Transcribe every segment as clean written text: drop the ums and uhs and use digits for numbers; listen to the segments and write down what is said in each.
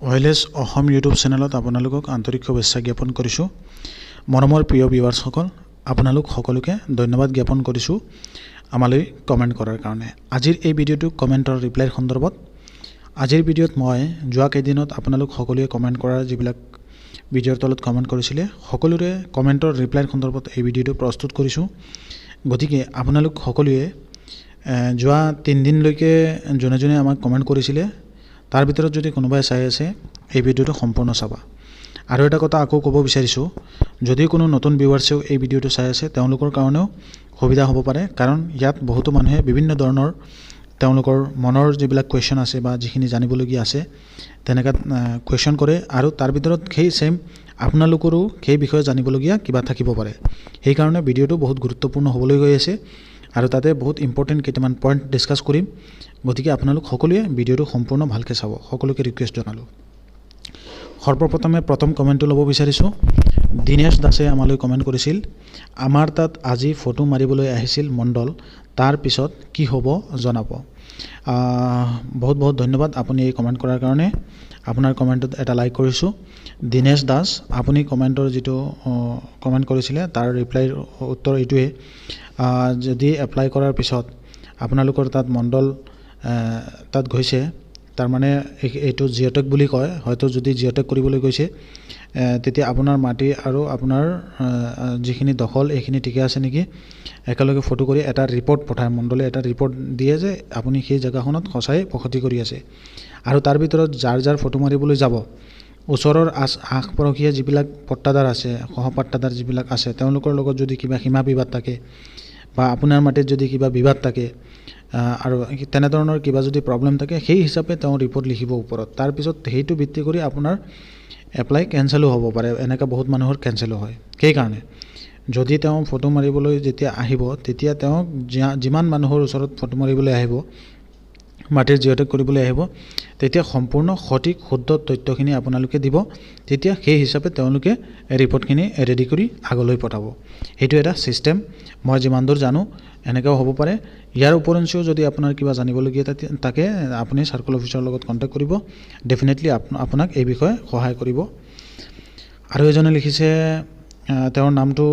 ওয়েলেছ Assam YouTube চেনেলত আপোনালোকক আন্তৰিক শুভেচ্ছা জ্ঞাপন কৰিছোঁ। মৰমৰ প্ৰিয় ভিউৱাৰ্ছসকল, আপোনালোক সকলোকে ধন্যবাদ জ্ঞাপন কৰিছোঁ আমালৈ কমেণ্ট কৰাৰ কাৰণে। আজিৰ এই ভিডিঅ'টো কমেণ্টৰ ৰিপ্লাইৰ সন্দৰ্ভত। আজিৰ ভিডিঅ'ত মই যোৱা কেইদিনত আপোনালোক সকলোৱে কমেণ্ট কৰাৰ যিবিলাক ভিডিঅ'ৰ তলত কমেণ্ট কৰিছিলে সকলোৰে কমেণ্টৰ ৰিপ্লাইৰ সন্দৰ্ভত এই ভিডিঅ'টো প্ৰস্তুত কৰিছোঁ। গতিকে আপোনালোক সকলোৱে যোৱা 3 দিনলৈকে যোনে যোনে আমাক কমেণ্ট কৰিছিলে তাৰ ভিতৰত যদি কোনোবাই চাই আছে এই ভিডিঅ'টো সম্পূৰ্ণ চাবা। আৰু এটা কথা আকৌ ক'ব বিচাৰিছোঁ, যদি কোনো নতুন ভিউৱাৰ্ছেও এই ভিডিঅ'টো চাই আছে তেওঁলোকৰ কাৰণেও সুবিধা হ'ব পাৰে, কাৰণ ইয়াত বহুতো মানুহে বিভিন্ন ধৰণৰ তেওঁলোকৰ মনৰ যিবিলাক কুৱেশ্যন আছে বা যিখিনি জানিবলগীয়া আছে তেনেকুৱা কুৱেশ্যন কৰে, আৰু তাৰ ভিতৰত সেই ছেইম আপোনালোকৰো সেই বিষয়ে জানিবলগীয়া কিবা থাকিব পাৰে। সেইকাৰণে ভিডিঅ'টো বহুত গুৰুত্বপূৰ্ণ হ'বলৈ গৈ আছে আৰু তাতে বহুত ইম্পৰ্টেণ্ট কেইটামান পইণ্ট ডিছকাছ কৰিম। গতিকে আপোনালোক সকলোৱে ভিডিঅ'টো সম্পূৰ্ণ ভালকৈ চাব, সকলোকে ৰিকুৱেষ্ট জনালোঁ। সৰ্বপ্ৰথমে প্ৰথম কমেণ্টটো ল'ব বিচাৰিছোঁ। দীনেশ দাসে আমালৈ কমেণ্ট কৰিছিল, আমাৰ তাত আজি ফটো মাৰিবলৈ আহিছিল মণ্ডল, তাৰ পিছত কি হ'ব জনাব। বহুত বহুত ধন্যবাদ আপুনি এই কমেণ্ট কৰাৰ কাৰণে। আপোনাৰ কমেণ্টত এটা লাইক কৰিছোঁ। দীনেশ দাস, আপুনি কমেণ্টৰ যিটো কমেণ্ট কৰিছিলে তাৰ ৰিপ্লাইৰ উত্তৰ এইটোৱে, যদি এপ্লাই কৰাৰ পিছত আপোনালোকৰ তাত মণ্ডল তাত গৈছে, তাৰমানে এইটো জিঅ'টেক বুলি কয়, হয়তো যদি জিঅ'টেক কৰিবলৈ গৈছে তেতিয়া আপোনাৰ মাটি আৰু আপোনাৰ যিখিনি দখল এইখিনি ঠিকে আছে নেকি একেলগে ফটো কৰি এটা ৰিপৰ্ট পঠায়, মণ্ডলে এটা ৰিপৰ্ট দিয়ে যে আপুনি সেই জেগাখনত সঁচাই বসতি কৰি আছে। আৰু তাৰ ভিতৰত যাৰ যাৰ ফটো মাৰিবলৈ যাব ওচৰৰ আশ পৰখীয়া যিবিলাক পট্টাদাৰ আছে, সহপাট্টাদাৰ যিবিলাক আছে, তেওঁলোকৰ লগত যদি কিবা সীমা বিবাদ থাকে বা আপোনাৰ মাটিত যদি কিবা বিবাদ থাকে আৰু তেনেধৰণৰ কিবা যদি প্ৰব্লেম থাকে, সেই হিচাপে তেওঁ ৰিপৰ্ট লিখিব ওপৰত। তাৰপিছত সেইটো ভিত্তি কৰি আপোনাৰ এপ্লাই কেঞ্চেলো হ'ব পাৰে, এনেকৈ বহুত মানুহৰ কেঞ্চেলো হয়। সেইকাৰণে যদি তেওঁ ফটো মাৰিবলৈ যেতিয়া আহিব তেতিয়া তেওঁক যিমান মানুহৰ ওচৰত ফটো মাৰিবলৈ আহিব, মাটিৰ জিঅ'টেক কৰিবলৈ আহিব, তেতিয়া সম্পূৰ্ণ সঠিক শুদ্ধ তথ্যখিনি আপোনালোকে দিব, তেতিয়া সেই হিচাপে তেওঁলোকে ৰিপৰ্টখিনি ৰেডি কৰি আগলৈ পঠাব। সেইটো এটা ছিষ্টেম, মই যিমান দূৰ জানো এনেকুৱাও হ'ব পাৰে। ইয়াৰ উপৰিঞ্চিও যদি আপোনাৰ কিবা জানিবলগীয়া থাকে আপুনি চাৰ্কল অফিচাৰৰ লগত কণ্টেক্ট কৰিব, ডেফিনেটলি আপোনাক এই বিষয়ে সহায় কৰিব। আৰু এজনে লিখিছে, তেওঁৰ নামটো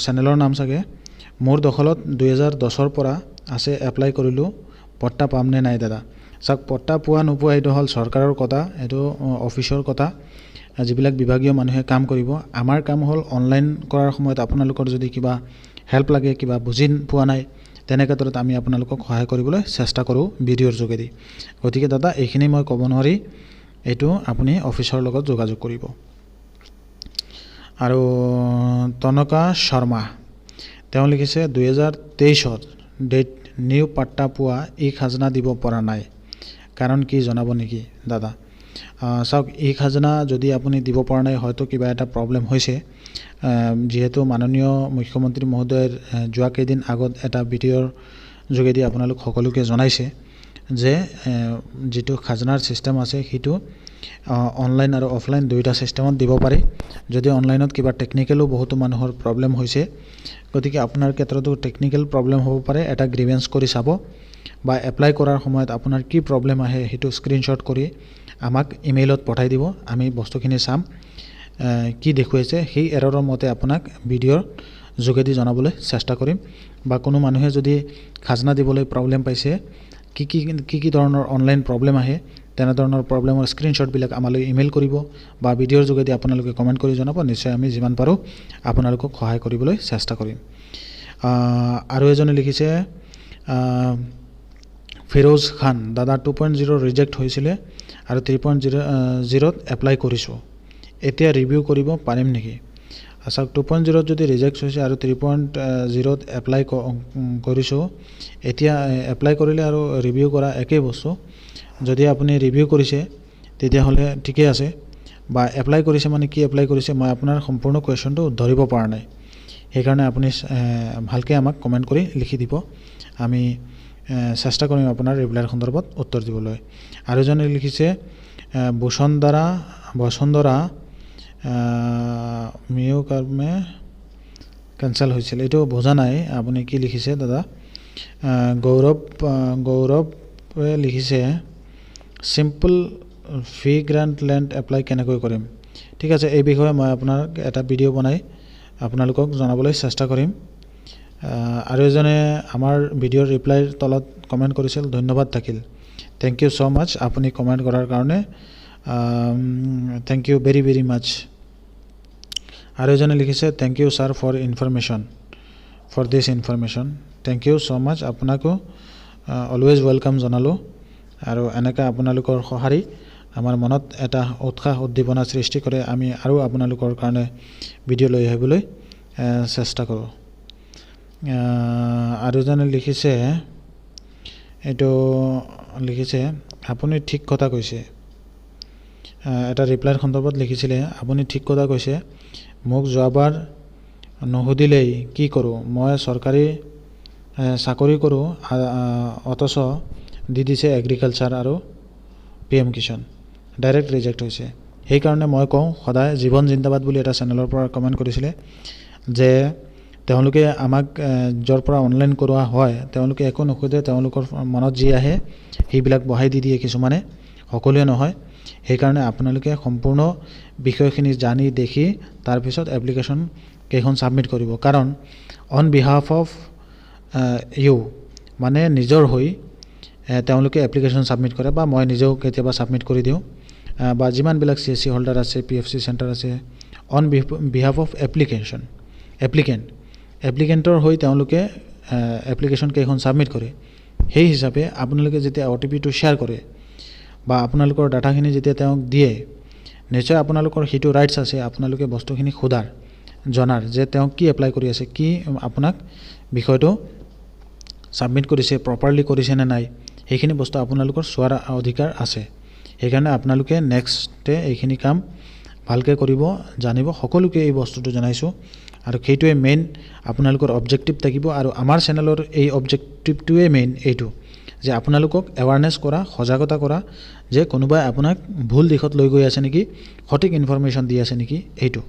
চেনেলৰ নাম চাগে, মোৰ দখলত 2010ৰ পৰা আছে, এপ্লাই কৰিলোঁ, পট্টা পামনে নাই দাদা। চাওক, পট্টা পোৱা নোপোৱা এইটো হ'ল চৰকাৰৰ কথা, এইটো অফিচৰ কথা, যিবিলাক বিভাগীয় মানুহে কাম কৰিব। আমাৰ কাম হ'ল অনলাইন কৰাৰ সময়ত আপোনালোকৰ যদি কিবা হেল্প লাগে, কিবা বুজি পোৱা নাই, তেনেক্ষেত্ৰত আমি আপোনালোকক সহায় কৰিবলৈ চেষ্টা কৰোঁ ভিডিঅ'ৰ যোগেদি। গতিকে দাদা এইখিনি মই ক'ব নোৱাৰি, এইটো আপুনি অফিচৰ লগত যোগাযোগ কৰিব। আৰু তনকা শৰ্মা, তেওঁ লিখিছে 2023ত ডেট নিউ পাট্টা পোৱা ই খাজনা দিব পৰা নাই, কাৰণ কি জনাব নেকি দাদা। চাওক, ই খাজনা যদি আপুনি দিব পৰা নাই, হয়তো কিবা এটা প্ৰব্লেম হৈছে। যিহেতু মাননীয় মুখ্যমন্ত্ৰী মহোদয়ৰ যোৱা কেইদিন আগত এটা ভিডিঅ'ৰ যোগেদি আপোনালোক সকলোকে জনাইছে যে যিটো খাজনাৰ ছিষ্টেম আছে সেইটো অনলাইন আৰু অফলাইন দুয়োটা ছিষ্টেমত দিব পাৰি। যদি অনলাইনত কিবা টেকনিকেলো বহুতো মানুহৰ প্ৰব্লেম হৈছে, গতিকে আপোনাৰ ক্ষেত্ৰতো টেকনিকেল প্ৰব্লেম হ'ব পাৰে, এটা গ্ৰিভেঞ্চ কৰি চাব, বা এপ্লাই কৰাৰ সময়ত আপোনাৰ কি প্ৰব্লেম আহে সেইটো স্ক্ৰীনশ্বট কৰি আমাক ইমেইলত পঠাই দিব, আমি বস্তুখিনি চাম, কি দেখুৱাইছে সেই এৰৰৰ মতে আপোনাক ভিডিঅ'ৰ যোগেদি জনাবলৈ চেষ্টা কৰিম। বা কোনো মানুহে যদি খাজনা দিবলৈ প্ৰব্লেম পাইছে, কি ধৰণৰ অনলাইন প্ৰব্লেম আহে, তেনেধৰণৰ প্ৰব্লেমৰ স্ক্ৰীনশ্বটবিলাক আমালৈ ইমেইল কৰিব বা ভিডিঅ'ৰ যোগেদি আপোনালোকে কমেণ্ট কৰি জনাব, নিশ্চয় আমি যিমান পাৰোঁ আপোনালোকক সহায় কৰিবলৈ চেষ্টা কৰিম। আৰু এজনে লিখিছে, ফিৰোজ খান, দাদা 2.0 ৰিজেক্ট হৈছিলে আৰু 3.0ত এপ্লাই কৰিছোঁ, এতিয়া ৰিভিউ কৰিব পাৰিম নেকি। চাওক, 2.0ত যদি ৰিজেক্ট হৈছে আৰু 3.0ত এপ্লাই কৰিছোঁ, এতিয়া এপ্লাই কৰিলে আৰু ৰিভিউ কৰা একেই বস্তু। যদি আপুনি ৰিভিউ কৰিছে তেতিয়াহ'লে ঠিকে আছে, বা এপ্লাই কৰিছে মানে কি এপ্লাই কৰিছে, মই আপোনাৰ সম্পূৰ্ণ কুৱেশ্যনটো ধৰিব পৰা নাই, সেইকাৰণে আপুনি ভালকৈ আমাক কমেণ্ট কৰি লিখি দিব, আমি চেষ্টা কৰিম আপোনাৰ ৰিপ্লাইৰ সন্দৰ্ভত উত্তৰ দিবলৈ। আৰু এজনে লিখিছে, বসুন্ধৰা মিও কাৰ্মে কেঞ্চেল হৈছিল, এইটো বুজা নাই আপুনি কি লিখিছে দাদা। গৌৰৱে লিখিছে, simple free grant land apply কেনেকৈ কৰিম ঠিক আছে এই বিষয়ে মই আপোনাক এটা ভিডিঅ' বনাই আপোনালোকক জনাবলৈ চেষ্টা কৰিম আৰু এজনে আমাৰ ভিডিঅ'ৰ ৰিপ্লাইৰ তলত কমেণ্ট কৰিছিল ধন্যবাদ থাকিল থ্যাংক ইউ সো মাচ আপুনি কমেণ্ট কৰাৰ কাৰণে thank you very very much আৰু এজনে লিখিছে thank you sir for information for this information thank you so much আপোনাকো অলৱেজ ৱেলকাম জনালোঁ আৰু এনেকৈ আপোনালোকৰ সঁহাৰি আমাৰ মনত এটা উৎসাহ উদ্দীপনা সৃষ্টি কৰে আমি আৰু আপোনালোকৰ কাৰণে ভিডিঅ' লৈ আহিবলৈ চেষ্টা কৰোঁ আৰু এজনে লিখিছে এইটো লিখিছে আপুনি ঠিক কথা কৈছে এটা ৰিপ্লাইৰ সন্দৰ্ভত লিখিছিলে আপুনি ঠিক কথা কৈছে মোক যোৱাবাৰ নুসুধিলেই কি কৰোঁ মই চৰকাৰী চাকৰি কৰোঁ অথচ দি দিছে এগ্ৰিকালচাৰ আৰু PM কিষাণ ডাইৰেক্ট ৰিজেক্ট হৈছে সেইকাৰণে মই কওঁ সদায় জীৱন জিন্দাবাদ বুলি এটা চেনেলৰ পৰা কমেণ্ট কৰিছিলে যে তেওঁলোকে আমাক য'ৰ পৰা অনলাইন কৰোৱা হয় তেওঁলোকে একো নুসুধে তেওঁলোকৰ মনত যি আহে সেইবিলাক বহাই দি দিয়ে কিছুমানে সকলোৱে নহয় সেইকাৰণে আপোনালোকে সম্পূৰ্ণ বিষয়খিনি জানি দেখি তাৰপিছত এপ্লিকেশ্যন কেইখন ছাবমিট কৰিব কাৰণ অন বিহাফ অফ ইউ মানে নিজৰ হৈ তেওঁলোকে এপ্লিকেশ্যন ছাবমিট কৰে বা মই নিজেও কেতিয়াবা ছাবমিট কৰি দিওঁ বা যিমানবিলাক CSC হোল্ডাৰ আছে PFC চেণ্টাৰ আছে অন বিহাফ অফ এপ্লিকেণ্টৰ হৈ তেওঁলোকে এপ্লিকেশ্যন কেইখন ছাবমিট কৰে সেই হিচাপে আপোনালোকে যেতিয়া OTPটো শ্বেয়াৰ কৰে বা আপোনালোকৰ ডাটাখিনি যেতিয়া তেওঁক দিয়ে নিশ্চয় আপোনালোকৰ সেইটো ৰাইটছ আছে আপোনালোকে বস্তুখিনি সোধাৰ জনাৰ যে তেওঁ কি এপ্লাই কৰি আছে কি আপোনাক বিষয়টো ছাবমিট কৰিছে প্ৰপাৰলি কৰিছে নে নাই সেইখিনি বস্তু আপোনালোকৰ চোৱাৰ অধিকাৰ আছে সেইকাৰণে আপোনালোকে নেক্সটে এইখিনি কাম ভালকৈ কৰিব জানিব সকলোকে এই বস্তুটো জনাইছোঁ আৰু সেইটোৱে মেইন আপোনালোকৰ অবজেক্টিভ থাকিব আৰু আমাৰ চেনেলৰ এই অবজেক্টিভটোৱে মেইন এইটো যে আপোনালোকক এৱাৰনেছ কৰা সজাগতা কৰা যে কোনোবাই আপোনাক ভুল দিশত লৈ গৈ আছে নেকি সঠিক ইনফৰমেশ্যন দি আছে নেকি এইটো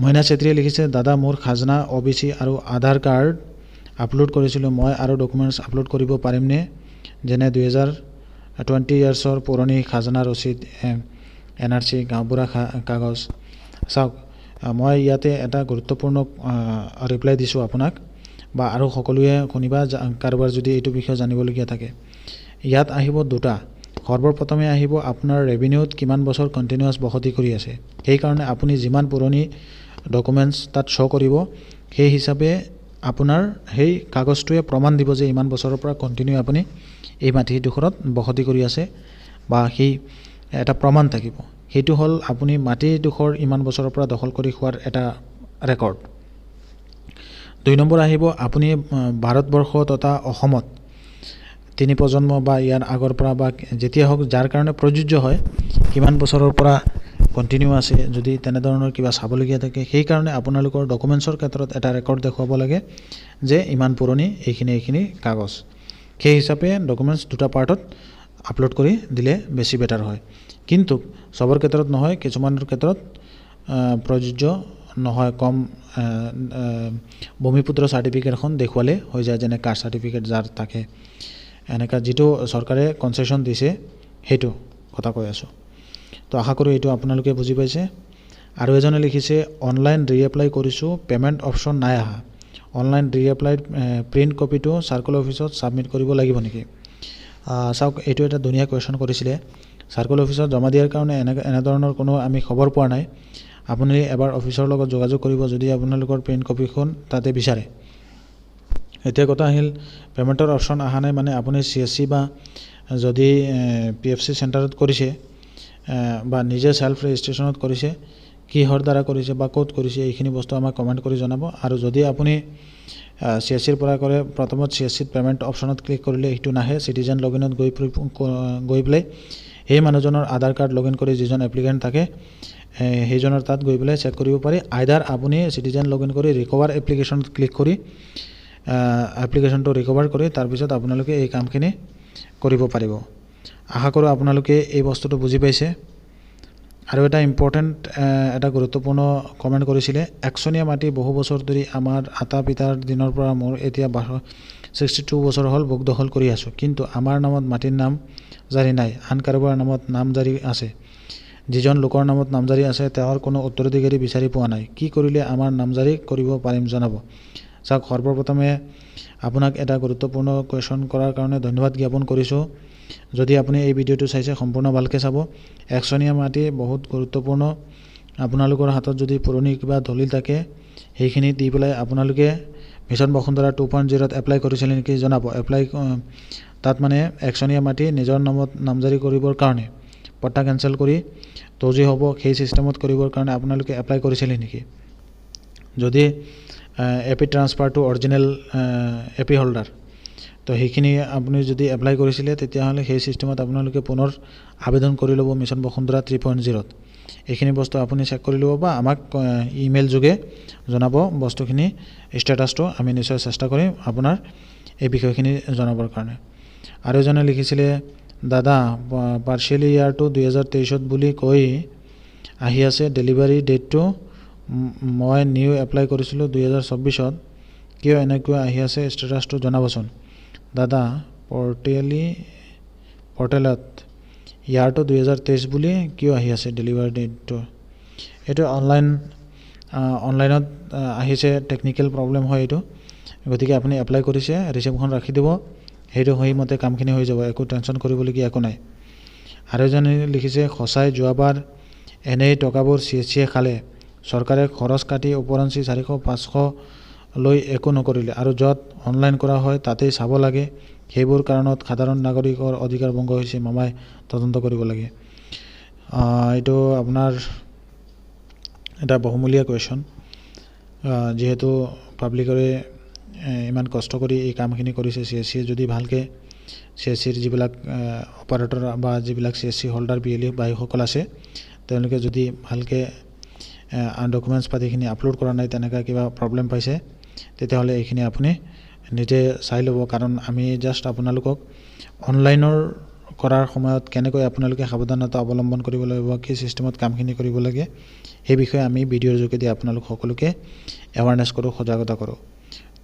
মইনা চেত্ৰীয়ে লিখিছে দাদা মোৰ খাজনা OBC আৰু আধাৰ কাৰ্ড আপলোড কৰিছিলোঁ মই আৰু ডকুমেণ্টছ আপলোড কৰিব পাৰিমনে যেনে 2020 ইয়াৰ্ছৰ পুৰণি খাজনা ৰচিদ NRC গাঁওবুঢ়া কাগজ চাওক মই ইয়াতে এটা গুৰুত্বপূৰ্ণ ৰিপ্লাই দিছোঁ আপোনাক বা আৰু সকলোৱে শুনিবা কাৰোবাৰ যদি এইটো বিষয়ে জানিবলগীয়া থাকে ইয়াত আহিব দুটা সৰ্বপ্ৰথমে আহিব আপোনাৰ ৰেভিনিউত কিমান বছৰ কণ্টিনিউৱাছ বসতি কৰি আছে সেইকাৰণে আপুনি যিমান পুৰণি ডকুমেণ্টছ তাত শ্ব' কৰিব সেই হিচাপে আপোনাৰ সেই কাগজটোৱে প্ৰমাণ দিব যে ইমান বছৰৰ পৰা কণ্টিনিউ আপুনি এই মাটিডোখৰত বসতি কৰি আছে বা সেই এটা প্ৰমাণ থাকিব সেইটো হ'ল আপুনি মাটিডোখৰ ইমান বছৰৰ পৰা দখল কৰি খোৱাৰ এটা ৰেকৰ্ড 2 নম্বৰ আহিব আপুনি ভাৰতবৰ্ষ তথা অসমত 3 প্ৰজন্ম বা ইয়াৰ আগৰ পৰা বা যেতিয়া হওক যাৰ কাৰণে প্ৰযোজ্য হয় কিমান বছৰৰ পৰা কণ্টিনিউ আছে যদি তেনেধৰণৰ কিবা চাবলগীয়া থাকে সেইকাৰণে আপোনালোকৰ ডকুমেণ্টছৰ ক্ষেত্ৰত এটা ৰেকৰ্ড দেখুৱাব লাগে যে ইমান পুৰণি এইখিনি কাগজ সেই হিচাপে ডকুমেণ্টছ দুটা পাৰ্টত আপলোড কৰি দিলে বেছি বেটাৰ হয় কিন্তু সবৰ ক্ষেত্ৰত নহয় কিছুমানৰ ক্ষেত্ৰত প্ৰযোজ্য নহয় কম ভূমিপুত্ৰ চাৰ্টিফিকেটখন দেখুৱালে হৈ যায় যেনে কাষ্ট চাৰ্টিফিকেট যাৰ থাকে এনেকা যিটো চৰকাৰে কনচেশ্যন দিছে সেইটো কথা কৈ আছোঁ তো আশা কৰোঁ এইটো আপোনালোকে বুজি পাইছে আৰু এজনে লিখিছে অনলাইন ৰিএপ্লাই কৰিছোঁ পে'মেণ্ট অপশ্যন নাই আহা অনলাইন ৰিএপ্লাইড প্ৰিণ্ট কপিটো চাৰ্কল অফিচত ছাবমিট কৰিব লাগিব নেকি চাওক এইটো এটা ধুনীয়া কুৱেশ্যন কৰিছিলে চাৰ্কল অফিচত জমা দিয়াৰ কাৰণে এনেধৰণৰ কোনো আমি খবৰ পোৱা নাই আপুনি এবাৰ অফিচৰ লগত যোগাযোগ কৰিব যদি আপোনালোকৰ প্ৰিণ্ট কপিখন তাতে বিচাৰে এতিয়া কথা আহিল পে'মেণ্টৰ অপশ্যন অহা নাই মানে আপুনি CSC বা যদি PFC চেণ্টাৰত কৰিছে বা নিজে সেল্ফ ৰেজিষ্ট্ৰেশ্যনত কৰিছে কিহৰ দ্বাৰা কৰিছে বা ক'ত কৰিছে এইখিনি বস্তু আমাক কমেণ্ট কৰি জনাব আৰু যদি আপুনি CSCৰ পৰা কৰে প্ৰথমত CSCত পে'মেণ্ট অপশ্যনত ক্লিক কৰিলে এইটো নাহে চিটিজেন লগইনত গৈ পেলাই সেই মানুহজনৰ আধাৰ কাৰ্ড লগইন কৰি যিজন এপ্লিকেণ্ট থাকে সেইজনৰ তাত গৈ পেলাই চেক কৰিব পাৰি আইদাৰ আপুনি চিটিজেন লগইন কৰি ৰিকভাৰ এপ্লিকেশ্যনত ক্লিক কৰি এপ্লিকেশ্যনটো ৰিকভাৰ কৰি তাৰপিছত আপোনালোকে এই কামখিনি কৰিব পাৰিব আশা কৰোঁ আপোনালোকে এই বস্তুটো বুজি পাইছে আৰু এটা ইম্পৰ্টেণ্ট এটা গুৰুত্বপূৰ্ণ কমেণ্ট কৰিছিলে একচনীয়া মাটি বহু বছৰ ধৰি আমাৰ আটা পিতাৰ দিনৰ পৰা মোৰ এতিয়া 62 বছৰ হ'ল ভোগ দখল কৰি আছোঁ, কিন্তু আমাৰ নামত মাটিৰ নাম জাৰি নাই, আন কাৰোবাৰ নামত নাম জাৰি আছে। যিজন লোকৰ নামত নামজাৰি আছে তেওঁৰ কোনো উত্তৰাধিকাৰী বিচাৰি পোৱা নাই। কি কৰিলে আমাৰ নামজাৰি কৰিব পাৰিম জনাব। চাওক, সৰ্বপ্ৰথমে আপোনাক এটা গুৰুত্বপূৰ্ণ কুৱেশ্যন কৰাৰ কাৰণে ধন্যবাদ জ্ঞাপন কৰিছোঁ। যদি আপুনি এই ভিডিঅ'টো চাইছে সম্পূৰ্ণ ভালকৈ চাব। একচনীয়া মাটি বহুত গুৰুত্বপূৰ্ণ। আপোনালোকৰ হাতত যদি পুৰণি কিবা দলিল থাকে সেইখিনি দি পেলাই আপোনালোকে মিছন বসুন্ধৰা 2.0ত এপ্লাই কৰিছিলে নেকি জনাব। তাত মানে একচনীয়া মাটি নিজৰ নামত নামজাৰি কৰিবৰ কাৰণে পট্টা কেঞ্চেল কৰি তজি হ'ব সেই ছিষ্টেমত কৰিবৰ কাৰণে আপোনালোকে এপ্লাই কৰিছিলে নেকি। যদি AP transfer to original AP holder, তো সেইখিনি আপুনি যদি এপ্লাই কৰিছিলে তেতিয়াহ'লে সেই ছিষ্টেমত আপোনালোকে পুনৰ আবেদন কৰি ল'ব মিছন বসুন্ধৰা 3.0ত। এইখিনি বস্তু আপুনি চেক কৰি ল'ব বা আমাক ইমেইল যোগে জনাব বস্তুখিনি ষ্টেটাছটো। আমি নিশ্চয় চেষ্টা কৰিম আপোনাৰ এই বিষয়খিনি জনাবৰ কাৰণে। আৰু এজনে লিখিছিলে, দাদা পাৰ্চিয়েলি ইয়াৰটো 2023ত বুলি কৈ আহি আছে, ডেলিভাৰী ডেটটো মই নিউ এপ্লাই কৰিছিলোঁ 2024ত, কিয় এনেকুৱা আহি আছে ষ্টেটাছটো জনাবচোন। দাদা পৰ্টেলত ইয়াৰটো 2023 বুলি কিয় আহি আছে ডেলিভাৰী ডেটটো। এইটো অনলাইনত আহিছে, টেকনিকেল প্ৰব্লেম হয় এইটো। গতিকে আপুনি এপ্লাই কৰিছে, ৰিচিপ্টখন ৰাখি দিব, সেইটো সেইমতে কামখিনি হৈ যাব, একো টেনশ্যন কৰিবলগীয়া একো নাই। আৰু এজনে লিখিছে, সঁচাই যোৱাবাৰ এনেই টকাবোৰ চিয়ে খালে, চৰকাৰে খৰচ কাটি ওপৰঞ্চি 400-500 লৈ একো নকৰিলে, আৰু য'ত অনলাইন কৰা হয় তাতেই চাব লাগে। সেইবোৰ কাৰণত সাধাৰণ নাগৰিকৰ অধিকাৰ ভংগ হৈছে, মামাই তদন্ত কৰিব লাগে। এইটো আপোনাৰ এটা বহুমূলীয়া কুৱেশ্যন। যিহেতু পাব্লিকৰে ইমান কষ্ট কৰি এই কামখিনি কৰিছে, CSC যদি ভালকৈ CSCৰ যিবিলাক অপাৰেটৰ বা যিবিলাক CSC হোল্ডাৰ BLE ভাইসকল আছে, তেওঁলোকে যদি ভালকৈ ডকুমেণ্টছ পাতিখিনি আপলোড কৰা নাই, তেনেকুৱা কিবা প্ৰব্লেম পাইছে, তেতিয়াহ'লে এইখিনি আপুনি নিজে চাই ল'ব। কাৰণ আমি জাষ্ট আপোনালোকক অনলাইনৰ কৰাৰ সময়ত কেনেকৈ আপোনালোকে সাৱধানতা অৱলম্বন কৰিব লাগিব, কি ছিষ্টেমত কামখিনি কৰিব লাগে, সেই বিষয়ে আমি ভিডিঅ'ৰ যোগেদি আপোনালোক সকলোকে এৱাৰনেছ কৰোঁ, সজাগতা কৰোঁ।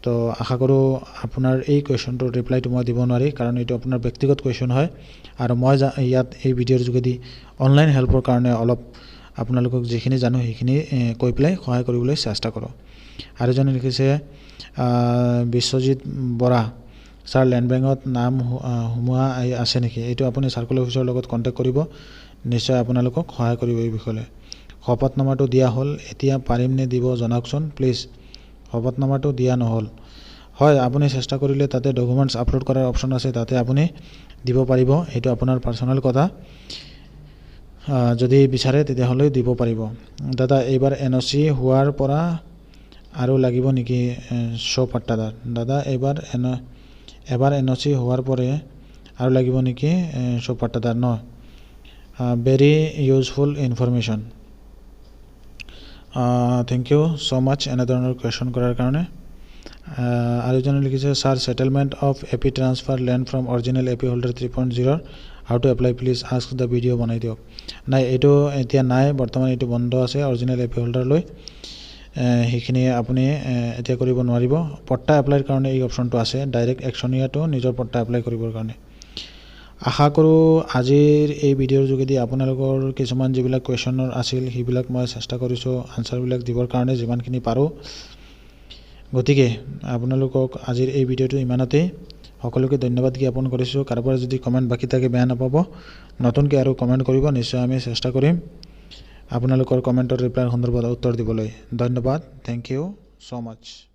তো আশা কৰোঁ আপোনাৰ এই কুৱেশ্যনটোৰ ৰিপ্লাইটো মই দিব নোৱাৰি, কাৰণ এইটো আপোনাৰ ব্যক্তিগত কুৱেশ্যন হয়, আৰু মই ইয়াত এই ভিডিঅ'ৰ যোগেদি অনলাইন হেল্পৰ কাৰণে অলপ আপোনালোকক যিখিনি জানো সেইখিনি কৈ পেলাই সহায় কৰিবলৈ চেষ্টা কৰোঁ। আৰু এজনে লিখিছে, বিশ্বজিৎ বৰা, ছাৰ লেণ্ড বেংকত নাম সোমোৱা আছে নেকি। এইটো আপুনি চাৰ্কল অফিচৰ লগত কণ্টেক্ট কৰিব, নিশ্চয় আপোনালোকক সহায় কৰিব এই বিষয়লৈ। শপতনামাটো দিয়া হ'ল, এতিয়া পাৰিমনে দিব জনাওকচোন প্লিজ। শপতনামাটো দিয়া নহ'ল। হয়, আপুনি চেষ্টা কৰিলে তাতে ডকুমেণ্টছ আপলোড কৰাৰ অপশ্যন আছে, তাতে আপুনি দিব পাৰিব। এইটো আপোনাৰ পাৰ্চনেল কথা, যদি বিচাৰে তেতিয়াহ'লে দিব পাৰিব। দাদা এইবাৰ NOC হোৱাৰ পৰা আৰু লাগিব নেকি শ্ব' পাট্টাদাৰ। দাদা এবাৰ NOC হোৱাৰ পৰে আৰু লাগিব নেকি শ্ব' পাট্টাদাৰ ন। Very useful information. Thank you so' much এনেধৰণৰ কুৱেশ্যন কৰাৰ কাৰণে। আৰু এজনে লিখিছে, sir settlement of AP transfer land from original AP holder 3.0 how to apply please ask the video' বনাই দিয়ক। নাই, এইটো এতিয়া নাই, বৰ্তমান এইটো বন্ধ আছে অৰিজিনেল এপি হোল্ডাৰলৈ। সেইখিনি আপুনি এতিয়া কৰিব নোৱাৰিব। পট্টা এপ্লাইৰ কাৰণে এই অপশ্যনটো আছে, ডাইৰেক্ট একচনীয়াটো নিজৰ পট্টা এপ্লাই কৰিবৰ কাৰণে। আশা কৰোঁ আজিৰ এই ভিডিঅ'ৰ যোগেদি আপোনালোকৰ কিছুমান যিবিলাক কুৱেশ্যনৰ আছিল সেইবিলাক মই চেষ্টা কৰিছোঁ আনচাৰবিলাক দিবৰ কাৰণে যিমানখিনি পাৰোঁ। গতিকে আপোনালোকক আজিৰ এই ভিডিঅ'টো ইমানতেই। সকলোকে ধন্যবাদ জ্ঞাপন কৰিছোঁ। কাৰোবাৰ যদি কমেণ্ট বাকী থাকে বেয়া নাপাব, নতুনকৈ আৰু কমেণ্ট কৰিব, নিশ্চয় আমি চেষ্টা কৰিম আপোনালোকৰ কমেণ্টৰ ৰিপ্লাইৰ সন্দৰ্ভত উত্তৰ দিবলৈ। ধন্যবাদ, থেংক ইউ ছ' মাছ।